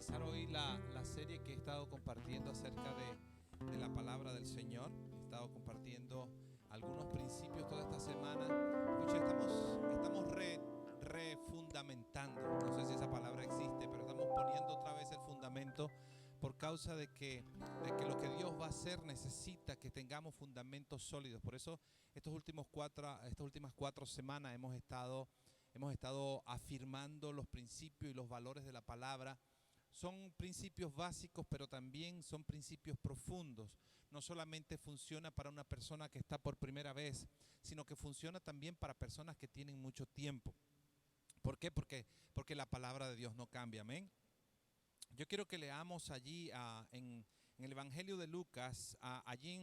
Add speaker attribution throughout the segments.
Speaker 1: finalizar hoy la serie que he estado compartiendo acerca de la palabra del Señor. He estado compartiendo algunos principios toda esta semana. Escucha, estamos refundamentando. No sé si esa palabra existe, pero estamos poniendo otra vez el fundamento por causa de que lo que Dios va a hacer necesita que tengamos fundamentos sólidos. Por eso estas últimas 4 semanas hemos estado afirmando los principios y los valores de la palabra. Son principios básicos, pero también son principios profundos. No solamente funciona para una persona que está por primera vez, sino que funciona también para personas que tienen mucho tiempo. ¿Por qué? Porque la palabra de Dios no cambia. Amén. Yo quiero que leamos allí en el Evangelio de Lucas, allí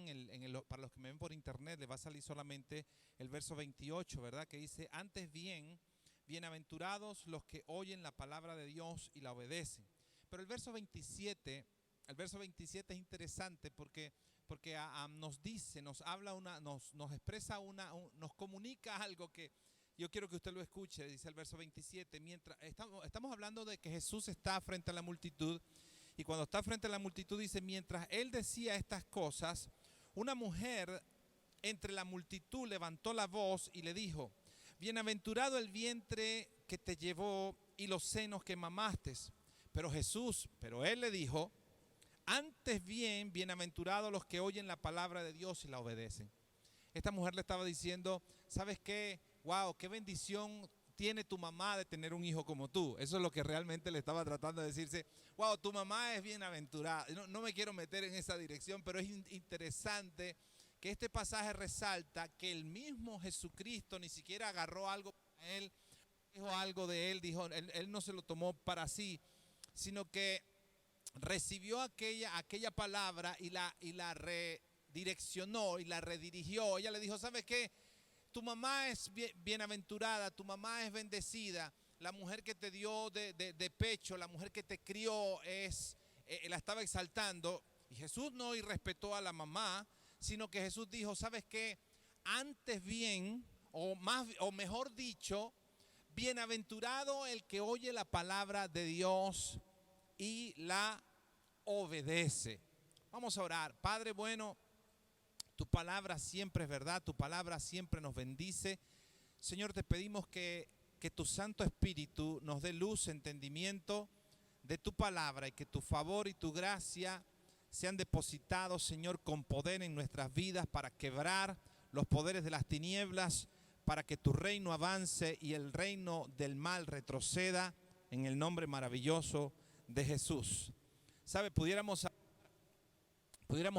Speaker 1: para los que me ven por internet, les va a salir solamente el verso 28, ¿verdad? Que dice: antes bien, bienaventurados los que oyen la palabra de Dios y la obedecen. Pero el verso 27 es interesante porque nos dice, nos habla nos expresa nos comunica algo que yo quiero que usted lo escuche. Dice el verso 27, mientras estamos hablando de que Jesús está frente a la multitud, y cuando está frente a la multitud dice: mientras él decía estas cosas, una mujer entre la multitud levantó la voz y le dijo: bienaventurado el vientre que te llevó y los senos que mamaste. Pero él le dijo: antes bien, bienaventurados los que oyen la palabra de Dios y la obedecen. Esta mujer le estaba diciendo: ¿sabes qué? Wow, qué bendición tiene tu mamá de tener un hijo como tú. Eso es lo que realmente le estaba tratando de decirse. Wow, tu mamá es bienaventurada. No me quiero meter en esa dirección, pero es interesante que este pasaje resalta que el mismo Jesucristo ni siquiera agarró algo para él, dijo algo de él, él no se lo tomó para sí, sino que recibió aquella palabra y la redireccionó y la redirigió. Ella le dijo: ¿sabes qué? Tu mamá es bienaventurada, tu mamá es bendecida, la mujer que te dio de pecho, la mujer que te crió la estaba exaltando. Y Jesús no irrespetó a la mamá, sino que Jesús dijo: ¿sabes qué? Antes bien, o mejor dicho, bienaventurado el que oye la palabra de Dios y la obedece. Vamos a orar. Padre bueno, tu palabra siempre es verdad, tu palabra siempre nos bendice. Señor, te pedimos que tu Santo Espíritu nos dé luz, entendimiento de tu palabra, y que tu favor y tu gracia sean depositados, Señor, con poder en nuestras vidas para quebrar los poderes de las tinieblas, para que tu reino avance y el reino del mal retroceda, en el nombre maravilloso de Jesús. ¿Sabe? Pudiéramos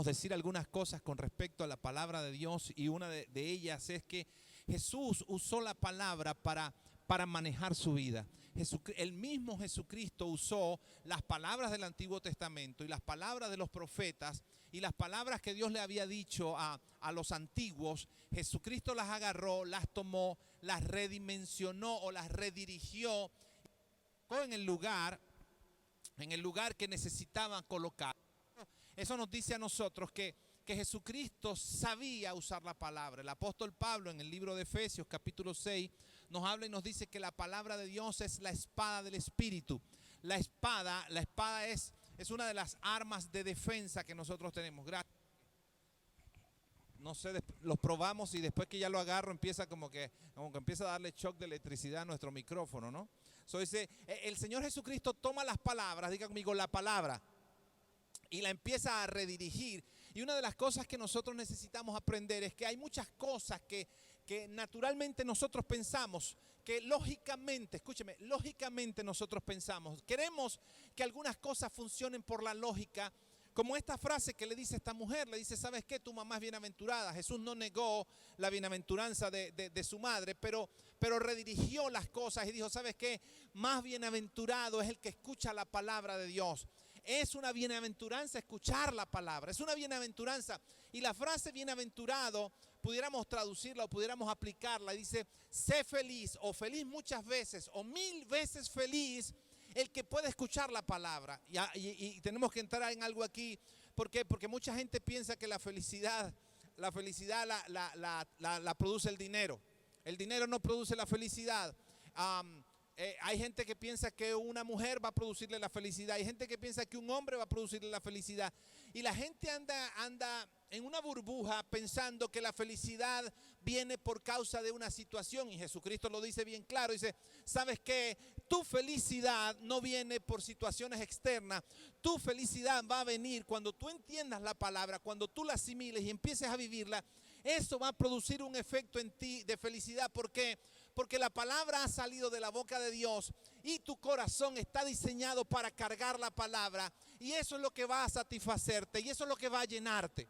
Speaker 1: decir algunas cosas con respecto a la palabra de Dios, y una de ellas es que Jesús usó la palabra para manejar su vida. El mismo Jesucristo usó las palabras del Antiguo Testamento y las palabras de los profetas y las palabras que Dios le había dicho a los antiguos. Jesucristo las agarró, las tomó, las redimensionó o las redirigió en el lugar que necesitaban colocar. Eso nos dice a nosotros que Jesucristo sabía usar la palabra. El apóstol Pablo, en el libro de Efesios capítulo 6, nos habla y nos dice que la palabra de Dios es la espada del Espíritu. La espada es una de las armas de defensa que nosotros tenemos. Gracias. No sé, los probamos y después que ya lo agarro empieza como que empieza a darle shock de electricidad a nuestro micrófono, ¿no? Dice, el Señor Jesucristo toma las palabras, diga conmigo, la palabra, y la empieza a redirigir. Y una de las cosas que nosotros necesitamos aprender es que hay muchas cosas que naturalmente nosotros pensamos, que lógicamente, escúcheme, lógicamente nosotros pensamos. Queremos que algunas cosas funcionen por la lógica, como esta frase que le dice esta mujer, le dice: ¿sabes qué? Tu mamá es bienaventurada. Jesús no negó la bienaventuranza de su madre, pero redirigió las cosas y dijo: ¿sabes qué? Más bienaventurado es el que escucha la palabra de Dios. Es una bienaventuranza escuchar la palabra, es una bienaventuranza. Y la frase bienaventurado, pudiéramos traducirla o pudiéramos aplicarla, dice: sé feliz, o feliz muchas veces, o 1000 veces feliz el que puede escuchar la palabra. Y tenemos que entrar en algo aquí. ¿Por qué? Porque mucha gente piensa que la felicidad la produce el dinero. El dinero no produce la felicidad. hay gente que piensa que una mujer va a producirle la felicidad. Hay gente que piensa que un hombre va a producirle la felicidad. Y la gente anda en una burbuja pensando que la felicidad viene por causa de una situación. Y Jesucristo lo dice bien claro. Dice, ¿sabes qué? Tu felicidad no viene por situaciones externas. Tu felicidad va a venir cuando tú entiendas la palabra, cuando tú la asimiles y empieces a vivirla. Eso va a producir un efecto en ti de felicidad. ¿Por qué? Porque la palabra ha salido de la boca de Dios y tu corazón está diseñado para cargar la palabra. Y eso es lo que va a satisfacerte y eso es lo que va a llenarte.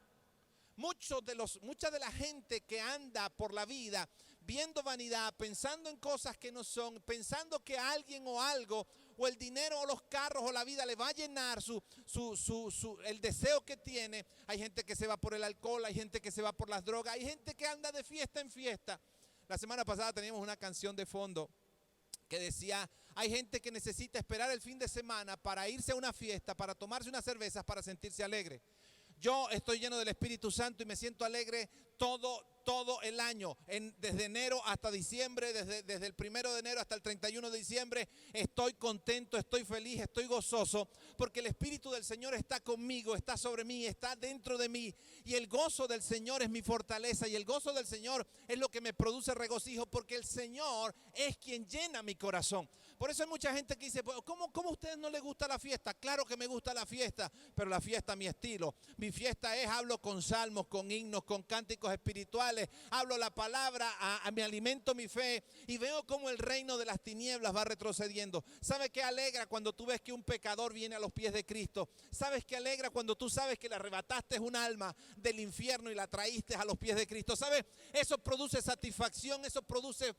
Speaker 1: Mucha de la gente que anda por la vida viendo vanidad, pensando en cosas que no son, pensando que alguien o algo, o el dinero o los carros o la vida le va a llenar el deseo que tiene. Hay gente que se va por el alcohol, hay gente que se va por las drogas, hay gente que anda de fiesta en fiesta. La semana pasada teníamos una canción de fondo que decía, hay gente que necesita esperar el fin de semana para irse a una fiesta, para tomarse unas cervezas, para sentirse alegre. Yo estoy lleno del Espíritu Santo y me siento alegre todo el año, desde enero hasta diciembre, desde el 1 de enero hasta el 31 de diciembre, estoy contento, estoy feliz, estoy gozoso, porque el Espíritu del Señor está conmigo, está sobre mí, está dentro de mí, y el gozo del Señor es mi fortaleza, y el gozo del Señor es lo que me produce regocijo, porque el Señor es quien llena mi corazón. Por eso hay mucha gente que dice, ¿cómo a ustedes no les gusta la fiesta? Claro que me gusta la fiesta, pero la fiesta es mi estilo. Mi fiesta es, hablo con salmos, con himnos, con cánticos espirituales, hablo la palabra, me alimento mi fe y veo cómo el reino de las tinieblas va retrocediendo. ¿Sabes qué alegra cuando tú ves que un pecador viene a los pies de Cristo? ¿Sabes qué alegra cuando tú sabes que le arrebataste un alma del infierno y la traíste a los pies de Cristo? ¿Sabes? Eso produce satisfacción, eso produce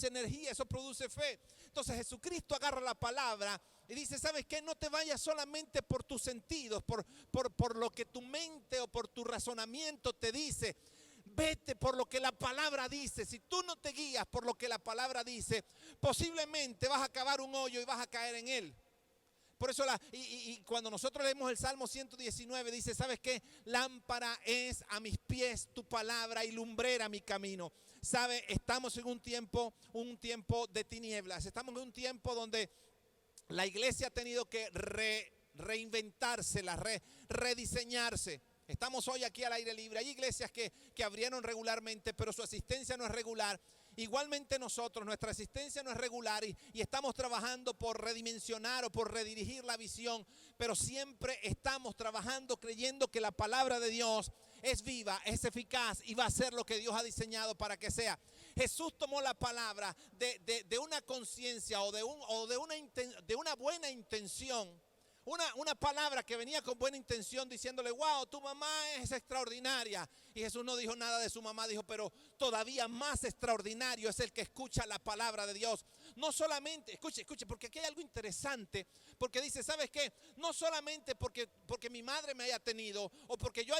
Speaker 1: energía, eso produce fe. Entonces Jesucristo agarra la palabra y dice, ¿sabes qué? No te vayas solamente por tus sentidos, por lo que tu mente o por tu razonamiento te dice. Vete por lo que la palabra dice. Si tú no te guías por lo que la palabra dice, posiblemente vas a cavar un hoyo y vas a caer en él. Por eso cuando nosotros leemos el Salmo 119 dice, ¿sabes qué? Lámpara es a mis pies tu palabra y lumbrera mi camino. ¿Sabe? Estamos en un tiempo de tinieblas. Estamos en un tiempo donde la iglesia ha tenido que reinventarse, rediseñarse. Estamos hoy aquí al aire libre. Hay iglesias que abrieron regularmente, pero su asistencia no es regular. Igualmente nosotros, nuestra asistencia no es regular y estamos trabajando por redimensionar o por redirigir la visión, pero siempre estamos trabajando creyendo que la palabra de Dios es viva, es eficaz y va a ser lo que Dios ha diseñado para que sea. Jesús tomó la palabra de una conciencia o de una buena intención. Una palabra que venía con buena intención diciéndole, wow, tu mamá es extraordinaria. Y Jesús no dijo nada de su mamá, dijo, pero todavía más extraordinario es el que escucha la palabra de Dios. No solamente, escuche, porque aquí hay algo interesante, porque dice, ¿sabes qué? No solamente porque mi madre me haya tenido o porque yo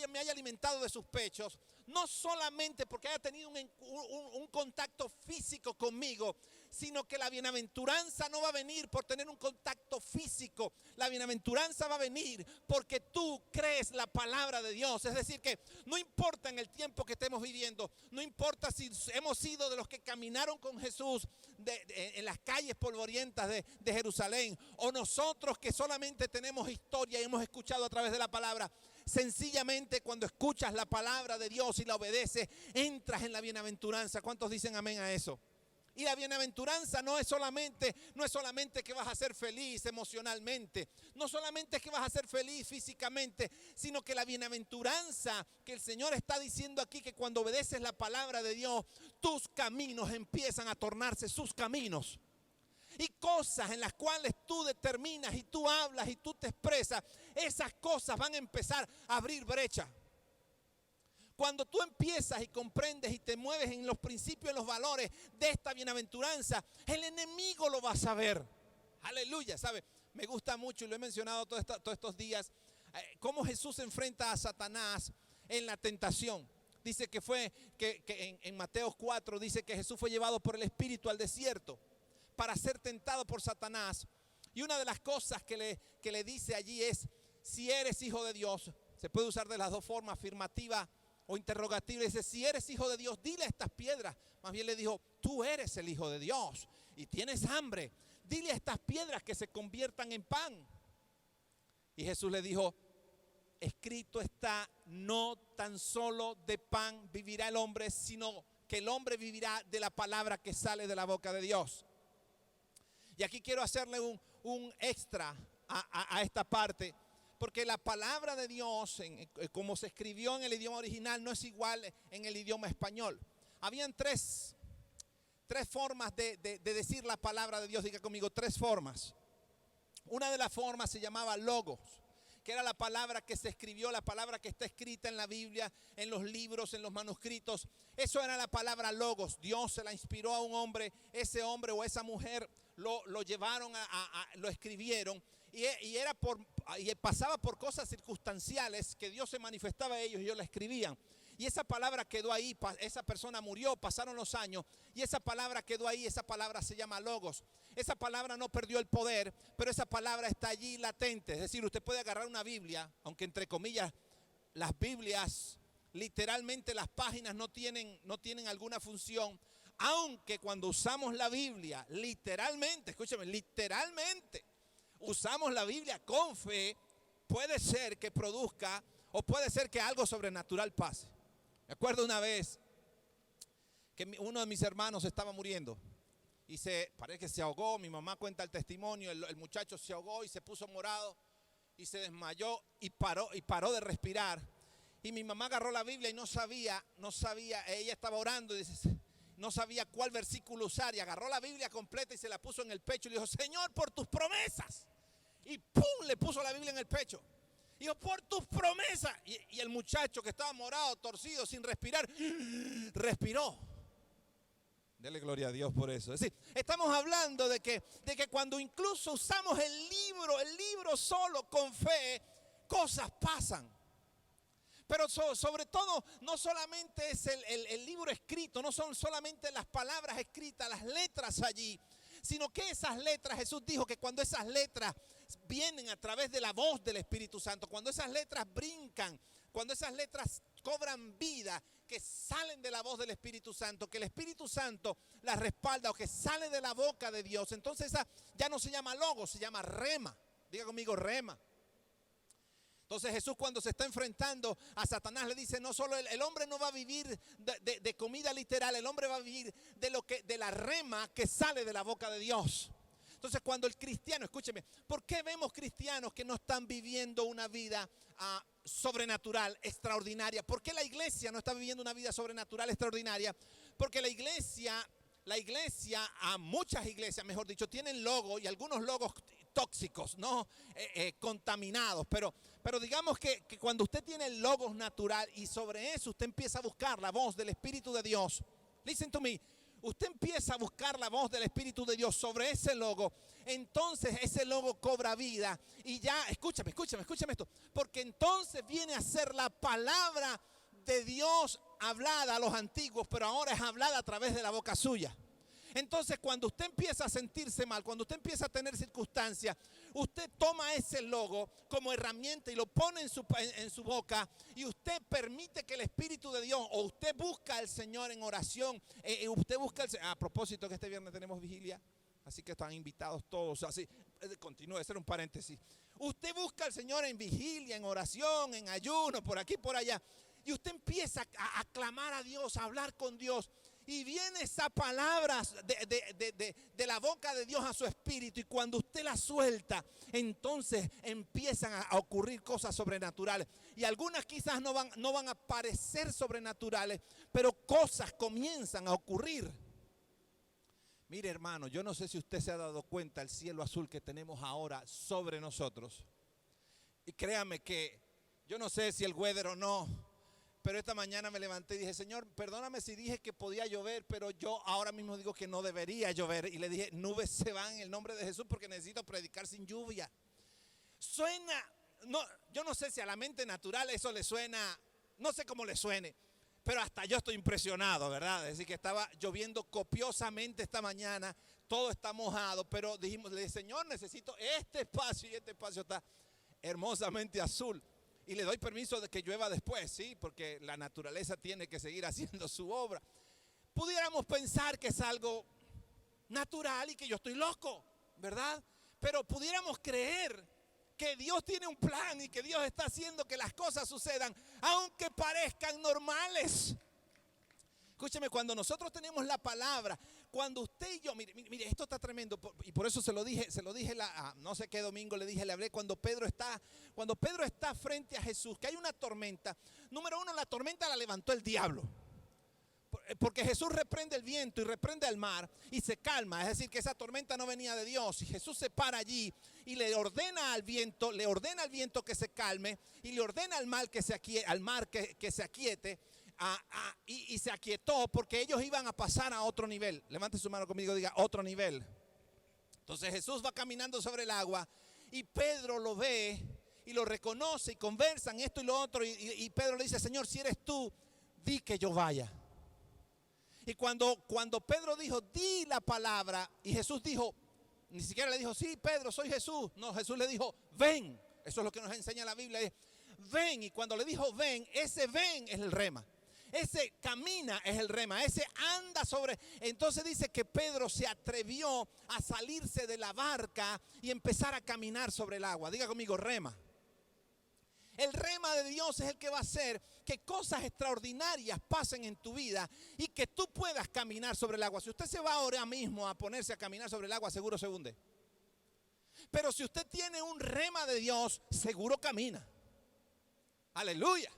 Speaker 1: me haya alimentado de sus pechos, no solamente porque haya tenido un contacto físico conmigo, sino que la bienaventuranza no va a venir por tener un contacto físico. La bienaventuranza va a venir porque tú crees la palabra de Dios. Es decir que no importa en el tiempo que estemos viviendo, no importa si hemos sido de los que caminaron con Jesús en las calles polvorientas de Jerusalén, o nosotros que solamente tenemos historia y hemos escuchado a través de la palabra. Sencillamente cuando escuchas la palabra de Dios y la obedeces, entras en la bienaventuranza. ¿Cuántos dicen amén a eso? Y la bienaventuranza no es solamente que vas a ser feliz emocionalmente, no solamente es que vas a ser feliz físicamente, sino que la bienaventuranza que el Señor está diciendo aquí, que cuando obedeces la palabra de Dios, tus caminos empiezan a tornarse sus caminos. Y cosas en las cuales tú determinas y tú hablas y tú te expresas, esas cosas van a empezar a abrir brecha. Cuando tú empiezas y comprendes y te mueves en los principios y los valores de esta bienaventuranza, el enemigo lo va a saber. Aleluya, ¿sabe? Me gusta mucho y lo he mencionado todos estos días, cómo Jesús enfrenta a Satanás en la tentación. Dice que en Mateo 4 dice que Jesús fue llevado por el Espíritu al desierto para ser tentado por Satanás. Y una de las cosas que le dice allí es, si eres hijo de Dios, se puede usar de las dos formas, afirmativa o interrogativa. Dice, si eres hijo de Dios, dile a estas piedras. Más bien le dijo, tú eres el hijo de Dios. y tienes hambre, dile a estas piedras que se conviertan en pan. Y Jesús le dijo, escrito está, no tan solo de pan vivirá el hombre, sino que el hombre vivirá de la palabra que sale de la boca de Dios. Y aquí quiero hacerle un extra a esta parte, porque la palabra de Dios, como se escribió en el idioma original, no es igual en el idioma español. Habían tres formas de decir la palabra de Dios. Diga conmigo, tres formas. Una de las formas se llamaba logos, que era la palabra que se escribió, la palabra que está escrita en la Biblia, en los libros, en los manuscritos. Eso era la palabra logos. Dios se la inspiró a un hombre, ese hombre o esa mujer lo llevaron lo escribieron, y pasaba por cosas circunstanciales que Dios se manifestaba a ellos y ellos la escribían. Y esa palabra quedó ahí, esa persona murió, pasaron los años y esa palabra quedó ahí, esa palabra se llama logos. Esa palabra no perdió el poder, pero esa palabra está allí latente. Es decir, usted puede agarrar una Biblia, aunque entre comillas las Biblias, literalmente las páginas no tienen alguna función, aunque cuando usamos la Biblia, literalmente, escúchame, literalmente, usamos la Biblia con fe, puede ser que produzca o puede ser que algo sobrenatural pase. Me acuerdo una vez que uno de mis hermanos estaba muriendo y parece que se ahogó. Mi mamá cuenta el testimonio, el muchacho se ahogó y se puso morado y se desmayó y paró de respirar. Y mi mamá agarró la Biblia y no sabía, ella estaba orando y no sabía cuál versículo usar, y agarró la Biblia completa y se la puso en el pecho y le dijo, Señor, por tus promesas. Y ¡pum!, le puso la Biblia en el pecho. Y dijo, por tus promesas. Y el muchacho que estaba morado, torcido, sin respirar, respiró. Dele gloria a Dios por eso. Es decir, estamos hablando de que cuando incluso usamos el libro solo con fe, cosas pasan. Pero sobre todo, no solamente es el libro escrito, no son solamente las palabras escritas, las letras allí, sino que esas letras, Jesús dijo que cuando esas letras vienen a través de la voz del Espíritu Santo, cuando esas letras brincan, cuando esas letras cobran vida, que salen de la voz del Espíritu Santo, que el Espíritu Santo las respalda o que sale de la boca de Dios, entonces esa ya no se llama logos, se llama rema. Diga conmigo, rema. Entonces Jesús, cuando se está enfrentando a Satanás, le dice, no solo el hombre no va a vivir de comida literal, el hombre va a vivir de la rema que sale de la boca de Dios. Entonces cuando el cristiano, escúcheme, ¿por qué vemos cristianos que no están viviendo una vida sobrenatural, extraordinaria? ¿Por qué la iglesia no está viviendo una vida sobrenatural, extraordinaria? Porque la iglesia, muchas iglesias, mejor dicho, tienen logos, y algunos logos tóxicos, no contaminados, pero digamos que cuando usted tiene el logos natural y sobre eso usted empieza a buscar la voz del Espíritu de Dios, listen to me, usted empieza a buscar la voz del Espíritu de Dios sobre ese logo, entonces ese logo cobra vida y ya, escúchame esto, porque entonces viene a ser la palabra de Dios hablada a los antiguos, pero ahora es hablada a través de la boca suya. Entonces cuando usted empieza a sentirse mal, cuando usted empieza a tener circunstancias, usted toma ese logo como herramienta y lo pone en su boca, y usted permite que el Espíritu de Dios, o usted busca al Señor en oración, a propósito que este viernes tenemos vigilia, así que están invitados todos, así, continúe, ese era un paréntesis. Usted busca al Señor en vigilia, en oración, en ayuno, por aquí, por allá, y usted empieza a clamar a Dios, a hablar con Dios. Y viene esa palabra de la boca de Dios a su espíritu. Y cuando usted la suelta, entonces empiezan a ocurrir cosas sobrenaturales. Y algunas quizás no van a parecer sobrenaturales, pero cosas comienzan a ocurrir. Mire, hermano, yo no sé si usted se ha dado cuenta el cielo azul que tenemos ahora sobre nosotros. Y créame que yo no sé si el weather o no, pero esta mañana me levanté y dije, Señor, perdóname si dije que podía llover, pero yo ahora mismo digo que no debería llover. Y le dije, nubes se van en el nombre de Jesús porque necesito predicar sin lluvia. Suena, no, yo no sé si a la mente natural eso le suena, no sé cómo le suene, pero hasta yo estoy impresionado, ¿verdad? Es decir, que estaba lloviendo copiosamente esta mañana, todo está mojado, pero le dije, Señor, necesito este espacio, y este espacio está hermosamente azul. Y le doy permiso de que llueva después, ¿sí? Porque la naturaleza tiene que seguir haciendo su obra. Pudiéramos pensar que es algo
Speaker 2: natural y que yo estoy loco, ¿verdad? Pero pudiéramos creer que Dios tiene un plan y que Dios está haciendo que las cosas sucedan, aunque parezcan normales. Escúcheme, cuando nosotros tenemos la palabra, cuando usted y yo, mire, esto está tremendo, y por eso se lo dije no sé qué domingo le hablé cuando Pedro está frente a Jesús, que hay una tormenta. Número uno, la tormenta la levantó el diablo. Porque Jesús reprende el viento y reprende el mar y se calma. Es decir, que esa tormenta no venía de Dios. Y Jesús se para allí y le ordena al viento que se calme y le ordena al mar que se aquiete. Y se aquietó porque ellos iban a pasar a otro nivel. Levante su mano conmigo y diga otro nivel. Entonces Jesús va caminando sobre el agua y Pedro lo ve y lo reconoce y conversan esto y lo otro. Y Pedro le dice: Señor, si eres tú, di que yo vaya. Y cuando Pedro dijo, di la palabra, y Jesús dijo, ni siquiera le dijo, sí, Pedro, soy Jesús. No, Jesús le dijo, ven. Eso es lo que nos enseña la Biblia. Ven. Y cuando le dijo ven, ese ven es el rema. Ese camina es el rema. Ese anda sobre. Entonces dice que Pedro se atrevió a salirse de la barca y empezar a caminar sobre el agua. Diga conmigo, rema. El rema de Dios es el que va a hacer que cosas extraordinarias pasen en tu vida y que tú puedas caminar sobre el agua. Si usted se va ahora mismo a ponerse a caminar sobre el agua, seguro se hunde. Pero si usted tiene un rema de Dios, seguro camina. Aleluya.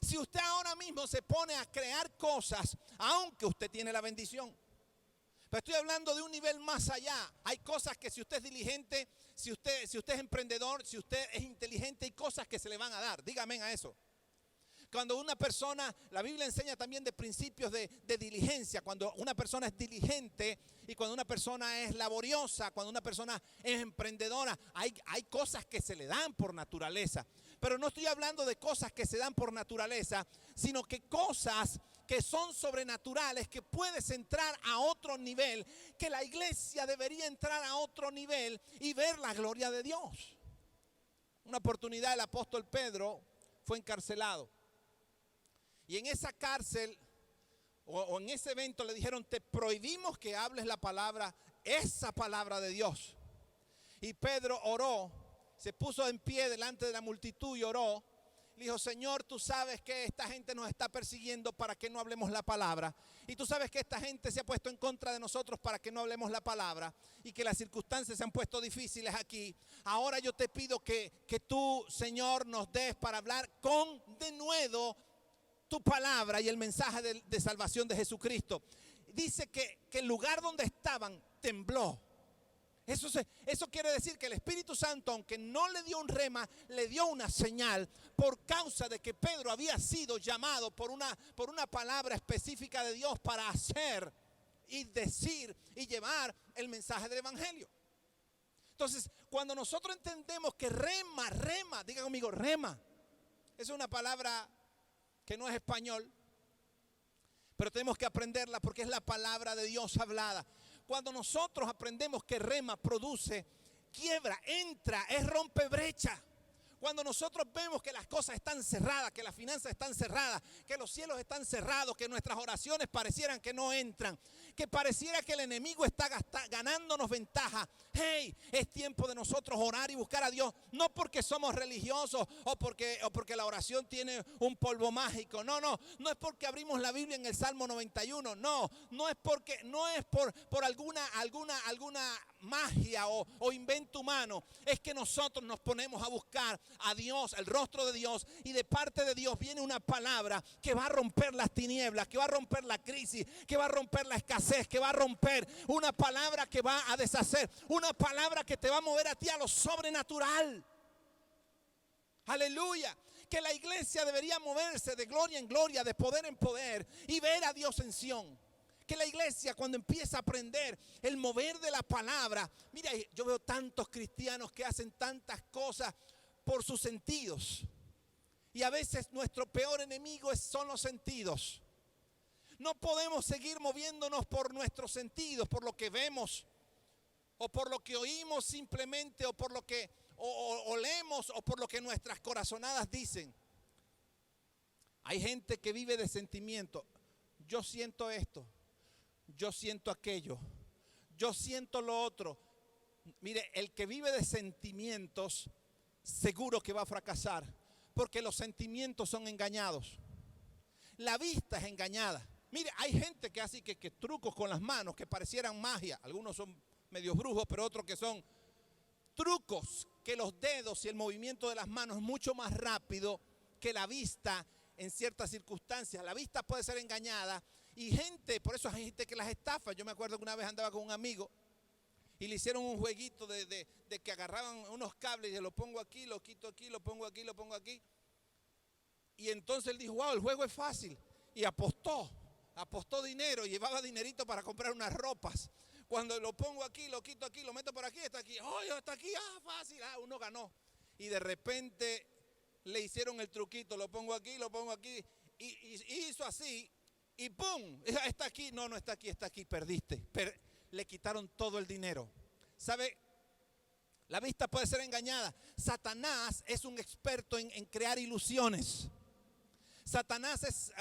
Speaker 2: Si usted ahora mismo se pone a crear cosas, aunque usted tiene la bendición. Pero estoy hablando de un nivel más allá. Hay cosas que si usted es diligente, si usted es emprendedor, si usted es inteligente, hay cosas que se le van a dar. Dígame a eso. Cuando una persona, la Biblia enseña también de principios de diligencia. Cuando una persona es diligente y cuando una persona es laboriosa, cuando una persona es emprendedora, hay cosas que se le dan por naturaleza. Pero no estoy hablando de cosas que se dan por naturaleza, sino que cosas que son sobrenaturales, que puedes entrar a otro nivel, que la iglesia debería entrar a otro nivel y ver la gloria de Dios. Una oportunidad el apóstol Pedro fue encarcelado. Y en esa cárcel o en ese evento le dijeron: te prohibimos que hables la palabra, esa palabra de Dios. Y Pedro oró, se puso en pie delante de la multitud y oró. Le dijo: Señor, tú sabes que esta gente nos está persiguiendo para que no hablemos la palabra. Y tú sabes que esta gente se ha puesto en contra de nosotros para que no hablemos la palabra. Y que las circunstancias se han puesto difíciles aquí. Ahora yo te pido que tú, Señor, nos des para hablar con denuedo tu palabra y el mensaje de salvación de Jesucristo. Dice que el lugar donde estaban tembló. Eso quiere decir que el Espíritu Santo, aunque no le dio un rema, le dio una señal por causa de que Pedro había sido llamado por una palabra específica de Dios para hacer y decir y llevar el mensaje del Evangelio. Entonces, cuando nosotros entendemos que rema, diga conmigo, rema, es una palabra que no es español, pero tenemos que aprenderla porque es la palabra de Dios hablada. Cuando nosotros aprendemos que rema produce, quiebra, entra, es rompe brecha. Cuando nosotros vemos que las cosas están cerradas, que las finanzas están cerradas, que los cielos están cerrados, que nuestras oraciones parecieran que no entran, que pareciera que el enemigo está ganándonos ventaja. Hey, es tiempo de nosotros orar y buscar a Dios, no porque somos religiosos o porque la oración tiene un polvo mágico. No es porque abrimos la Biblia en el Salmo 91. No es por alguna magia o invento humano. Es que nosotros nos ponemos a buscar a Dios, el rostro de Dios, y de parte de Dios viene una palabra que va a romper las tinieblas, que va a romper la crisis, que va a romper la escasez, que va a romper, una palabra que va a deshacer, una palabra que te va a mover a ti a lo sobrenatural. Aleluya. Que la iglesia debería moverse de gloria en gloria, de poder en poder y ver a Dios en Sión. Que la iglesia, cuando empieza a aprender el mover de la palabra, mira, yo veo tantos cristianos que hacen tantas cosas por sus sentidos. Y a veces nuestro peor enemigo son los sentidos. No podemos seguir moviéndonos por nuestros sentidos, por lo que vemos, o por lo que oímos simplemente, o por lo que olemos, o por lo que nuestras corazonadas dicen. Hay gente que vive de sentimiento. Yo siento esto, yo siento aquello, yo siento lo otro. Mire, el que vive de sentimientos, seguro que va a fracasar, porque los sentimientos son engañados. La vista es engañada. Mire, hay gente que hace que trucos con las manos que parecieran magia. Algunos son medios brujos, pero otros que son trucos, que los dedos y el movimiento de las manos es mucho más rápido que la vista en ciertas circunstancias. La vista puede ser engañada y gente, por eso hay gente que las estafa. Yo me acuerdo que una vez andaba con un amigo y le hicieron un jueguito de que agarraban unos cables y se lo pongo aquí, lo quito aquí, lo pongo aquí, lo pongo aquí. Y entonces él dijo, wow, el juego es fácil. Y apostó dinero, llevaba dinerito para comprar unas ropas. Cuando lo pongo aquí, lo quito aquí, lo meto por aquí, está aquí. Oh, está aquí, fácil, uno ganó. Y de repente le hicieron el truquito, lo pongo aquí, y hizo así, y ¡pum! Está aquí, no está aquí, perdiste. Le quitaron todo el dinero. ¿Sabe? La vista puede ser engañada. Satanás es un experto en crear ilusiones. Satanás es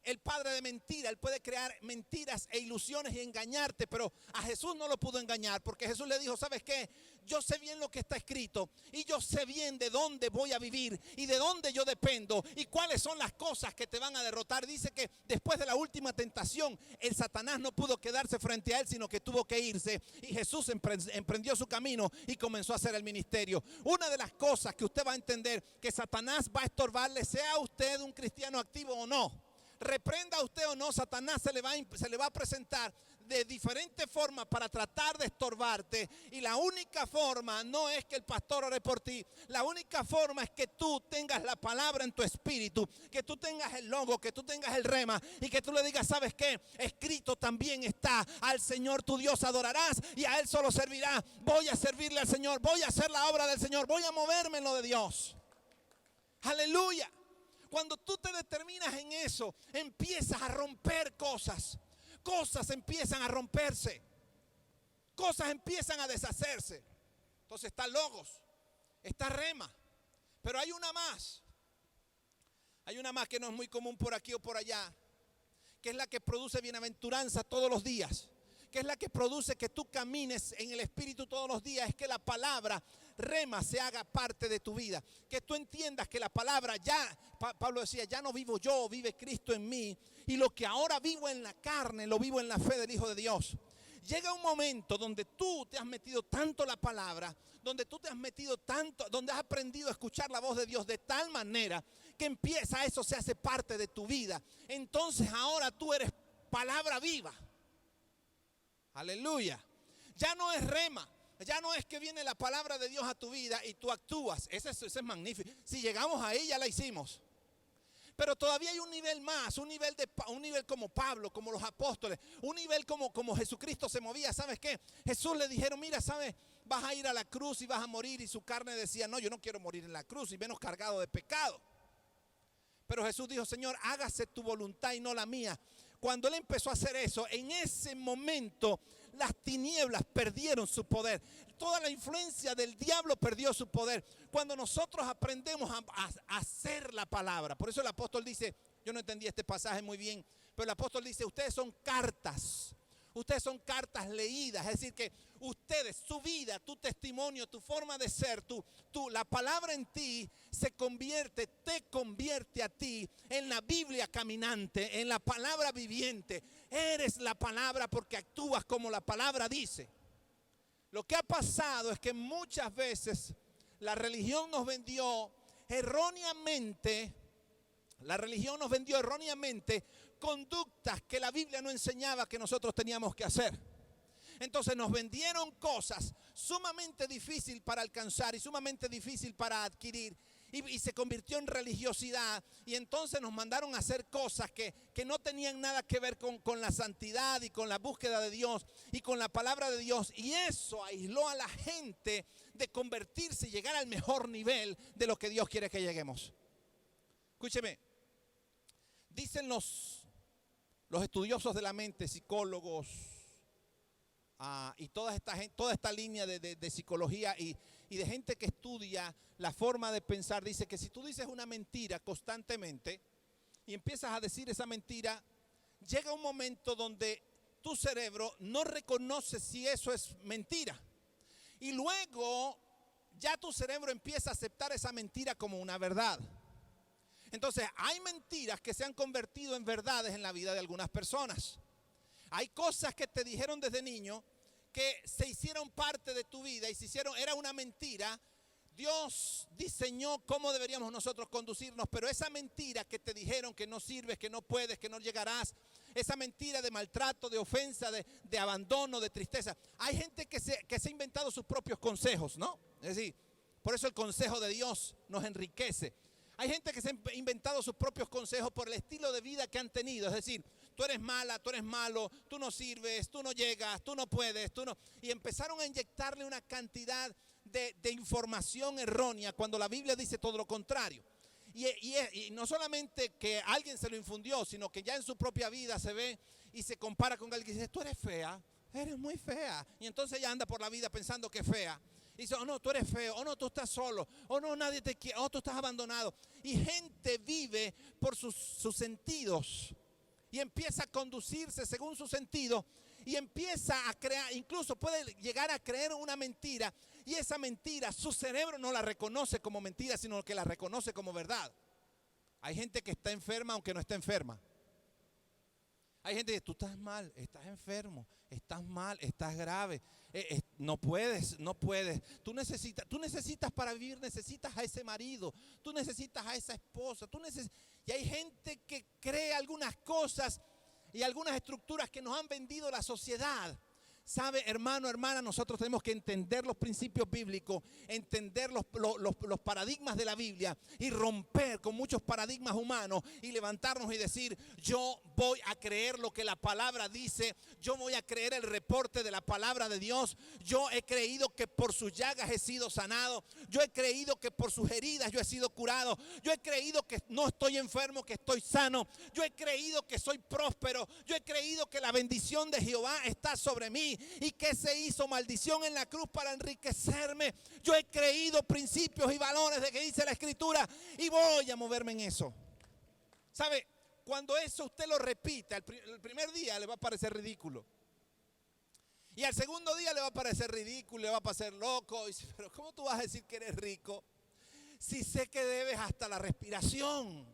Speaker 2: el padre de mentira. Él puede crear mentiras e ilusiones y engañarte, pero a Jesús no lo pudo engañar, porque Jesús le dijo, ¿sabes qué? Yo sé bien lo que está escrito y yo sé bien de dónde voy a vivir y de dónde yo dependo y cuáles son las cosas que te van a derrotar. Dice que después de la última tentación, el Satanás no pudo quedarse frente a él, sino que tuvo que irse, y Jesús emprendió su camino y comenzó a hacer el ministerio. Una de las cosas que usted va a entender que Satanás va a estorbarle, sea usted un cristiano activo o no, reprenda usted o no, Satanás se le va a presentar de diferentes formas para tratar de estorbarte. Y la única forma no es que el pastor ore por ti. La única forma es que tú tengas la palabra en tu espíritu, que tú tengas el logo, que tú tengas el rema y que tú le digas, ¿sabes qué? Escrito también está, al Señor tu Dios adorarás y a Él solo servirá. Voy a servirle al Señor, voy a hacer la obra del Señor, voy a moverme en lo de Dios. Aleluya. Cuando tú te determinas en eso, empiezas a romper cosas. Cosas empiezan a romperse. Cosas empiezan a deshacerse. Entonces está logos, está rema. Pero hay una más. Hay una más que no es muy común por aquí o por allá, que es la que produce bienaventuranza todos los días, que es la que produce que tú camines en el Espíritu todos los días. Es que la palabra rema se haga parte de tu vida, que tú entiendas que la palabra ya, Pablo decía, ya no vivo yo, vive Cristo en mí, y lo que ahora vivo en la carne, lo vivo en la fe del Hijo de Dios. Llega un momento donde tú te has metido tanto la palabra, donde tú te has metido tanto, donde has aprendido a escuchar la voz de Dios de tal manera que empieza, eso se hace parte de tu vida. Entonces ahora tú eres palabra viva. Aleluya. Ya no es rema. Ya no es que viene la palabra de Dios a tu vida y tú actúas. Ese es magnífico. Si llegamos ahí, ya la hicimos. Pero todavía hay un nivel más, un nivel como Pablo, como los apóstoles, un nivel como Jesucristo se movía. ¿Sabes qué? Jesús le dijeron, mira, ¿sabes? Vas a ir a la cruz y vas a morir. Y su carne decía, no, yo no quiero morir en la cruz y menos cargado de pecado. Pero Jesús dijo, Señor, hágase tu voluntad y no la mía. Cuando Él empezó a hacer eso, en ese momento las tinieblas perdieron su poder. Toda la influencia del diablo perdió su poder. Cuando nosotros aprendemos a hacer la palabra. Por eso el apóstol dice, yo no entendí este pasaje muy bien, pero el apóstol dice, ustedes son cartas. Ustedes son cartas leídas, es decir que ustedes, su vida, tu testimonio, tu forma de ser, la palabra en ti te convierte a ti en la Biblia caminante, en la palabra viviente. Eres la palabra porque actúas como la palabra dice. Lo que ha pasado es que muchas veces la religión nos vendió erróneamente conductas que la Biblia no enseñaba que nosotros teníamos que hacer. Entonces nos vendieron cosas sumamente difíciles para alcanzar y sumamente difíciles para adquirir. Y se convirtió en religiosidad. Y entonces nos mandaron a hacer cosas que no tenían nada que ver con la santidad y con la búsqueda de Dios y con la palabra de Dios. Y eso aisló a la gente de convertirse y llegar al mejor nivel de lo que Dios quiere que lleguemos. Escúcheme. Dicen los estudiosos de la mente, psicólogos y toda esta línea de psicología y de gente que estudia la forma de pensar, dice que si tú dices una mentira constantemente y empiezas a decir esa mentira, llega un momento donde tu cerebro no reconoce si eso es mentira. Y luego ya tu cerebro empieza a aceptar esa mentira como una verdad. Entonces hay mentiras que se han convertido en verdades en la vida de algunas personas. Hay cosas que te dijeron desde niño que se hicieron parte de tu vida y era una mentira. Dios diseñó cómo deberíamos nosotros conducirnos, pero esa mentira que te dijeron que no sirves, que no puedes, que no llegarás, esa mentira de maltrato, de ofensa, de abandono, de tristeza. Hay gente que se ha inventado sus propios consejos, ¿no? Es decir, por eso el consejo de Dios nos enriquece. Hay gente que se ha inventado sus propios consejos por el estilo de vida que han tenido. Es decir, tú eres mala, tú eres malo, tú no sirves, tú no llegas, tú no puedes, tú no. Y empezaron a inyectarle una cantidad de información errónea cuando la Biblia dice todo lo contrario. Y no solamente que alguien se lo infundió, sino que ya en su propia vida se ve y se compara con alguien que dice, tú eres fea, eres muy fea. Y entonces ella anda por la vida pensando que es fea. Y dice, oh no, tú eres feo, oh no, tú estás solo, oh no, nadie te quiere, oh tú estás abandonado. Y gente vive por sus sentidos y empieza a conducirse según sus sentidos y empieza a crear, incluso puede llegar a creer una mentira. Y esa mentira, su cerebro no la reconoce como mentira, sino que la reconoce como verdad. Hay gente que está enferma aunque no está enferma. Hay gente que dice, tú estás mal, estás enfermo, estás mal, estás grave, no puedes. Tú necesitas para vivir, necesitas a ese marido, tú necesitas a esa esposa, y hay gente que cree algunas cosas y algunas estructuras que nos han vendido la sociedad. Sabe, hermano, hermana, nosotros tenemos que entender los principios bíblicos, entender los paradigmas de la Biblia y romper con muchos paradigmas humanos y levantarnos y decir, yo voy a creer lo que la palabra dice, yo voy a creer el reporte de la palabra de Dios. Yo he creído que por sus llagas he sido sanado, yo he creído que por sus heridas yo he sido curado, yo he creído que no estoy enfermo, que estoy sano, yo he creído que soy próspero, yo he creído que la bendición de Jehová está sobre mí. Y que se hizo maldición en la cruz para enriquecerme. Yo he creído principios y valores de que dice la Escritura y voy a moverme en eso. ¿Sabe? Cuando eso usted lo repita, el primer día le va a parecer ridículo. Y al segundo día le va a parecer ridículo, le va a parecer loco. Y dice, pero ¿cómo tú vas a decir que eres rico si sé que debes hasta la respiración?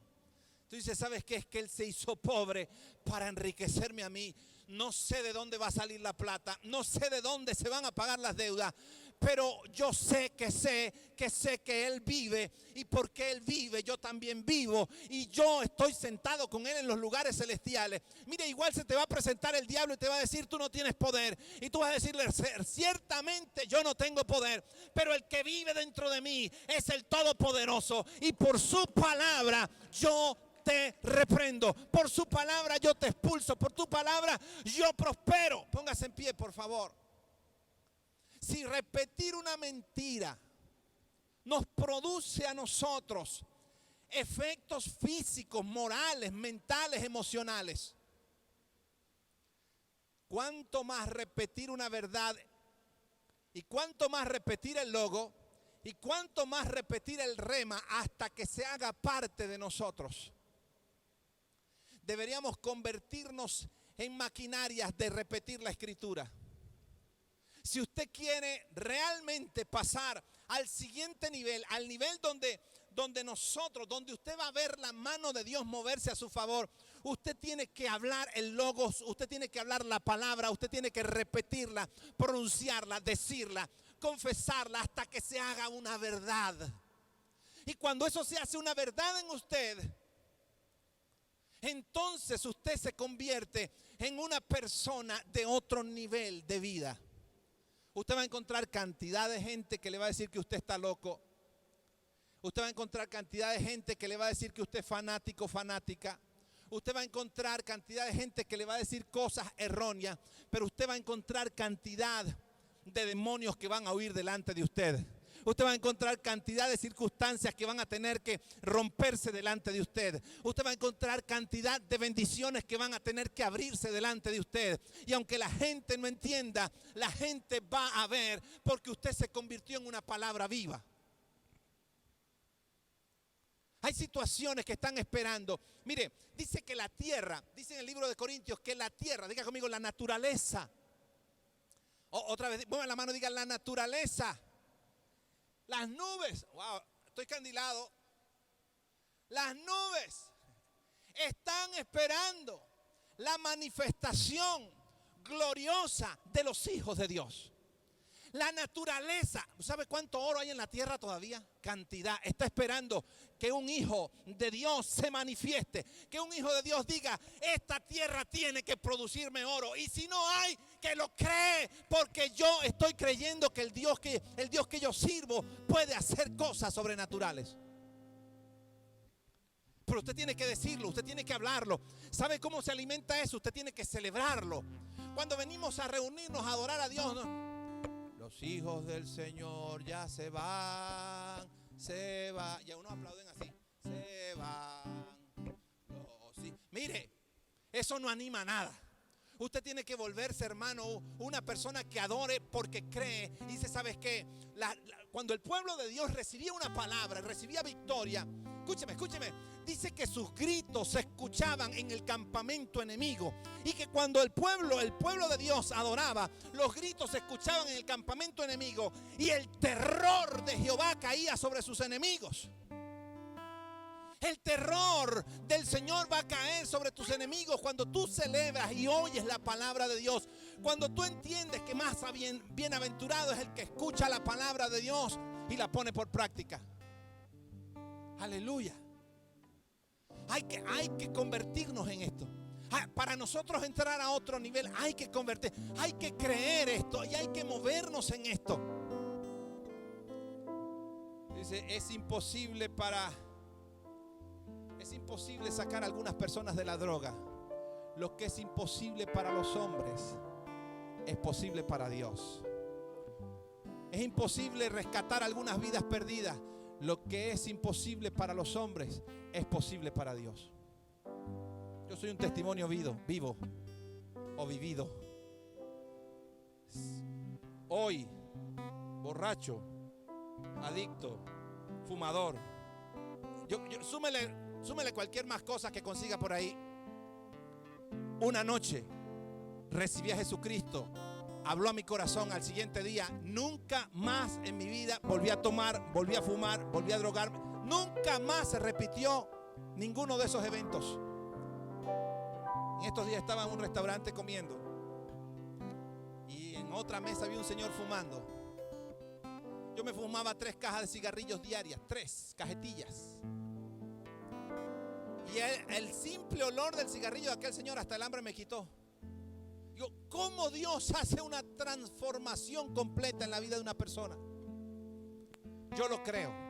Speaker 2: Tú dices, ¿sabes qué? Es que Él se hizo pobre para enriquecerme a mí. No sé de dónde va a salir la plata, no sé de dónde se van a pagar las deudas, pero yo sé que Él vive, y porque Él vive yo también vivo, y yo estoy sentado con Él en los lugares celestiales. Mire, igual se te va a presentar el diablo y te va a decir, tú no tienes poder, y tú vas a decirle, ciertamente yo no tengo poder, pero el que vive dentro de mí es el Todopoderoso, y por su palabra yo te reprendo, por su palabra yo te expulso, por tu palabra yo prospero. Póngase en pie, por favor. Si repetir una mentira nos produce a nosotros efectos físicos, morales, mentales, emocionales, cuánto más repetir una verdad y cuánto más repetir el logo y cuánto más repetir el rema hasta que se haga parte de nosotros. Deberíamos convertirnos en maquinarias de repetir la Escritura. Si usted quiere realmente pasar al siguiente nivel, al nivel donde usted va a ver la mano de Dios moverse a su favor, usted tiene que hablar el logos, usted tiene que hablar la palabra, usted tiene que repetirla, pronunciarla, decirla, confesarla hasta que se haga una verdad. Y cuando eso se hace una verdad en usted, entonces usted se convierte en una persona de otro nivel de vida. Usted va a encontrar cantidad de gente que le va a decir que usted está loco. Usted va a encontrar cantidad de gente que le va a decir que usted es fanático, fanática. Usted va a encontrar cantidad de gente que le va a decir cosas erróneas, pero usted va a encontrar cantidad de demonios que van a huir delante de usted. Usted va a encontrar cantidad de circunstancias que van a tener que romperse delante de usted. Usted va a encontrar cantidad de bendiciones que van a tener que abrirse delante de usted. Y aunque la gente no entienda, la gente va a ver, porque usted se convirtió en una palabra viva. Hay situaciones que están esperando. Mire, dice que la tierra, dice en el libro de Corintios que la tierra, diga conmigo, la naturaleza. Otra vez, pongan la mano, digan la naturaleza. Las nubes, wow, estoy candilado. Las nubes están esperando la manifestación gloriosa de los hijos de Dios. La naturaleza, ¿sabe cuánto oro hay en la tierra todavía? Cantidad. Está esperando que un hijo de Dios se manifieste, que un hijo de Dios diga: esta tierra tiene que producirme oro. Y si no hay, que lo cree, porque yo estoy creyendo que el Dios que yo sirvo puede hacer cosas sobrenaturales. Pero usted tiene que decirlo, usted tiene que hablarlo. ¿Sabe cómo se alimenta eso? Usted tiene que celebrarlo. Cuando venimos a reunirnos a adorar a Dios, ¿no? Los hijos del Señor ya se van. Y a unos aplauden así. Se van. Mire, eso no anima nada. Usted tiene que volverse, hermano, una persona que adore porque cree. Y dice: ¿sabes qué? Cuando el pueblo de Dios recibía una palabra, recibía victoria. Escúcheme. Dice que sus gritos se escuchaban en el campamento enemigo. Y que cuando el pueblo de Dios adoraba, los gritos se escuchaban en el campamento enemigo. Y el terror de Jehová caía sobre sus enemigos. El terror del Señor va a caer sobre tus enemigos cuando tú celebras y oyes la palabra de Dios. Cuando tú entiendes que más bienaventurado es el que escucha la palabra de Dios y la pone por práctica. Aleluya. Hay que convertirnos en esto. Para nosotros entrar a otro nivel hay que convertir, hay que creer esto y hay que movernos en esto. Dice: es imposible sacar a algunas personas de la droga. Lo que es imposible para los hombres es posible para Dios. Es imposible rescatar algunas vidas perdidas. Lo que es imposible para los hombres es posible para Dios. Yo soy un testimonio vivo o vivido. Hoy, borracho, adicto, fumador. Súmele cualquier más cosa que consiga por ahí. Una noche recibí a Jesucristo, habló a mi corazón. Al siguiente día, nunca más en mi vida volví a tomar, volví a fumar, volví a drogarme. Nunca más se repitió ninguno de esos eventos. En estos días estaba en un restaurante comiendo y en otra mesa había un señor fumando. Yo me fumaba 3 cajas de cigarrillos diarias, 3 cajetillas. Y el simple olor del cigarrillo de aquel señor, hasta el hambre me quitó. Digo, ¿cómo Dios hace una transformación completa en la vida de una persona? Yo lo creo.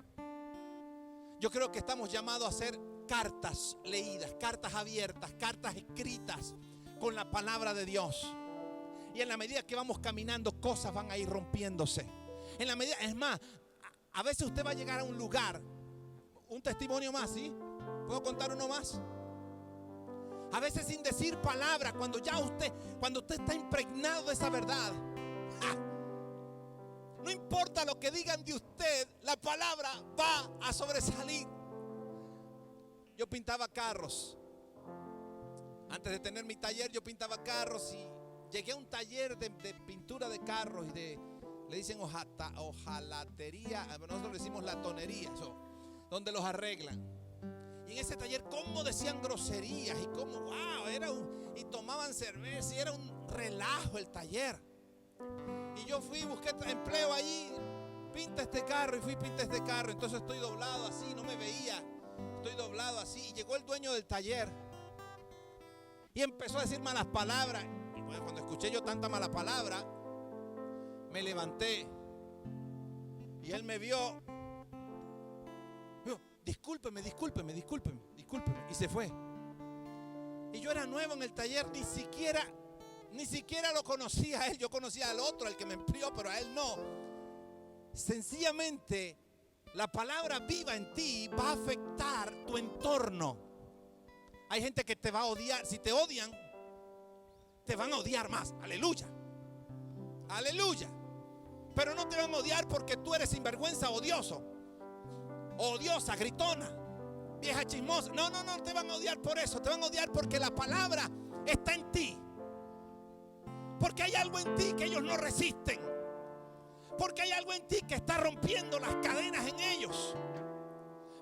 Speaker 2: Yo creo que estamos llamados a hacer cartas leídas, cartas abiertas, cartas escritas con la palabra de Dios. Y en la medida que vamos caminando, cosas van a ir rompiéndose. En la medida, es más, a veces usted va a llegar a un lugar, un testimonio más, ¿sí? ¿Puedo contar uno más? A veces sin decir palabra, cuando usted está impregnado de esa verdad, no importa lo que digan de usted, la palabra va a sobresalir. Yo pintaba carros. Antes de tener mi taller, yo pintaba carros y llegué a un taller de pintura de carros y le dicen hojalatería, nosotros le decimos latonería, donde los arreglan. Y en ese taller, cómo decían groserías y cómo, wow, y tomaban cerveza y era un relajo el taller. Y yo fui, busqué empleo allí, pinta este carro, y fui, pinta este carro. Entonces estoy doblado así, no me veía, estoy doblado así. Y llegó el dueño del taller y empezó a decir malas palabras. Y bueno, cuando escuché yo tanta mala palabra, me levanté y él me vio. Discúlpeme. Y se fue. Y yo era nuevo en el taller, ni siquiera lo conocía a él. Yo conocía al otro, al que me empleó, pero a él no. Sencillamente, la palabra viva en ti va a afectar tu entorno. Hay gente que te va a odiar. Si te odian, te van a odiar más. Aleluya. Pero no te van a odiar porque tú eres sinvergüenza, odioso, odiosa, gritona. vieja chismosa. No, no te van a odiar por eso. Te van a odiar porque la palabra está en ti. Porque hay algo en ti que ellos no resisten. Porque hay algo en ti que está rompiendo las cadenas en ellos.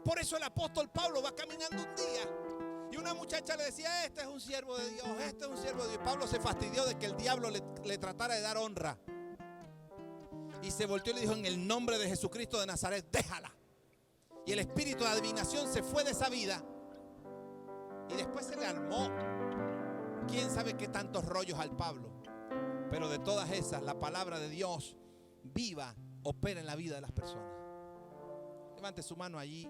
Speaker 2: Por eso el apóstol Pablo va caminando un día y una muchacha le decía: este es un siervo de Dios, este es un siervo de Dios. Y Pablo se fastidió de que el diablo le tratara de dar honra. Y se volteó y le dijo: en el nombre de Jesucristo de Nazaret, déjala. Y el espíritu de adivinación se fue de esa vida. Y después se le armó quién sabe qué tantos rollos al Pablo. Pero de todas esas, la palabra de Dios viva opera en la vida de las personas. Levante su mano allí.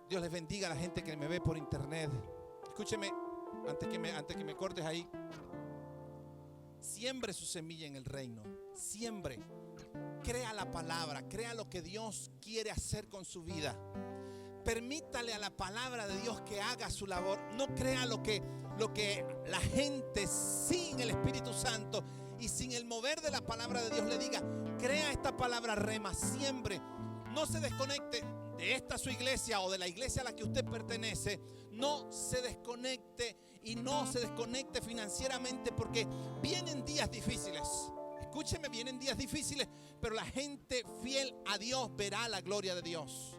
Speaker 2: Dios les bendiga a la gente que me ve por internet. Escúcheme, antes que me cortes ahí. Siembre su semilla en el reino. Siembre. Crea la palabra. Crea lo que Dios quiere hacer con su vida. Permítale a la palabra de Dios que haga su labor. No crea lo que la gente sin el Espíritu Santo y sin el mover de la palabra de Dios le diga. Crea esta palabra rema. Siembre. No se desconecte de esta su iglesia o de la iglesia a la que usted pertenece. No se desconecte y no se desconecte financieramente, porque vienen días difíciles. Escúcheme, vienen días difíciles, pero la gente fiel a Dios verá la gloria de Dios.